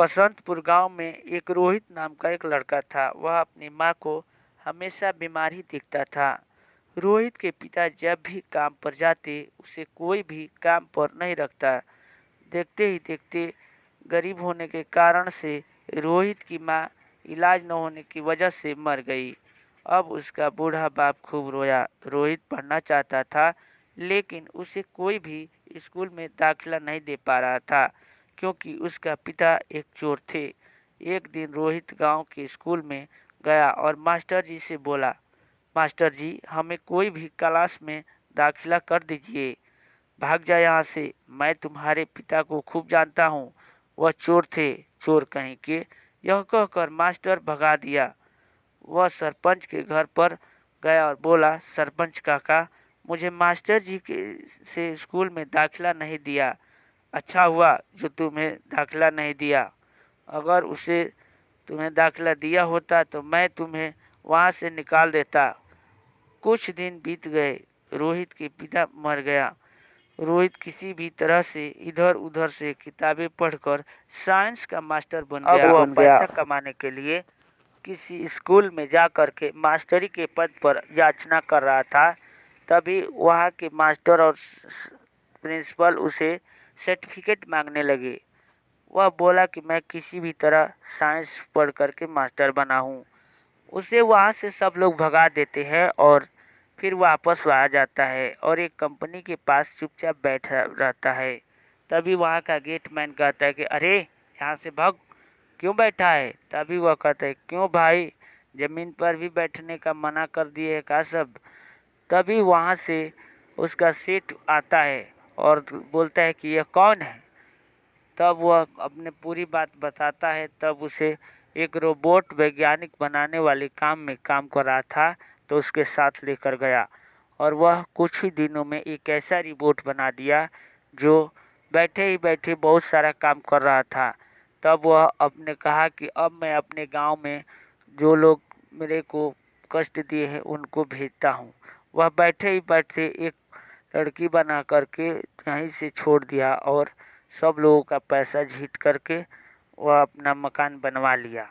बसंतपुर गांव में एक रोहित नाम का एक लड़का था। वह अपनी माँ को हमेशा बीमार ही दिखता था। रोहित के पिता जब भी काम पर जाते उसे कोई भी काम पर नहीं रखता। देखते ही देखते गरीब होने के कारण से रोहित की माँ इलाज न होने की वजह से मर गई। अब उसका बूढ़ा बाप खूब रोया। रोहित पढ़ना चाहता था लेकिन उसे कोई भी स्कूल में दाखिला नहीं दे पा रहा था क्योंकि उसका पिता एक चोर थे। एक दिन रोहित गांव के स्कूल में गया और मास्टर जी से बोला, मास्टर जी हमें कोई भी क्लास में दाखिला कर दीजिए। भाग जा यहाँ से, मैं तुम्हारे पिता को खूब जानता हूँ, वह चोर थे, चोर कहीं के। यह कहकर मास्टर भगा दिया। वह सरपंच के घर पर गया और बोला, सरपंच काका मुझे मास्टर जी के से स्कूल में दाखिला नहीं दिया। अच्छा हुआ जो तुम्हें दाखिला नहीं दिया। अगर उसे तुम्हें दाखिला दिया होता तो मैं तुम्हें वहाँ से निकाल देता। कुछ दिन बीत गए। रोहित के पिता मर गया। रोहित किसी भी तरह से इधर उधर से किताबें पढ़कर साइंस का मास्टर बन गया। वह पैसा कमाने के लिए किसी स्कूल में जा कर के मास्टरी के पद पर याचना कर रहा था। तभी वहाँ के मास्टर और प्रिंसिपल उसे सर्टिफिकेट मांगने लगे। वह बोला कि मैं किसी भी तरह साइंस पढ़ करके मास्टर बना हूँ। उसे वहाँ से सब लोग भगा देते हैं और फिर वापस आ जाता है और एक कंपनी के पास चुपचाप बैठा रहता है। तभी वहाँ का गेटमैन कहता है कि अरे यहाँ से भाग, क्यों बैठा है? तभी वह कहता है, क्यों भाई, जमीन पर भी बैठने का मना कर दिए है का सब? तभी वहाँ से उसका सेठ आता है और बोलता है कि यह कौन है। तब वह अपने पूरी बात बताता है। तब उसे एक रोबोट वैज्ञानिक बनाने वाले काम में काम कर रहा था तो उसके साथ लेकर गया और वह कुछ ही दिनों में एक ऐसा रोबोट बना दिया जो बैठे ही बैठे बहुत सारा काम कर रहा था। तब वह अपने कहा कि अब मैं अपने गांव में जो लोग मेरे को कष्ट दिए हैं उनको भेजता हूँ। वह बैठे ही बैठे एक लड़की बना करके कहीं से छोड़ दिया और सब लोगों का पैसा झीट करके वह अपना मकान बनवा लिया।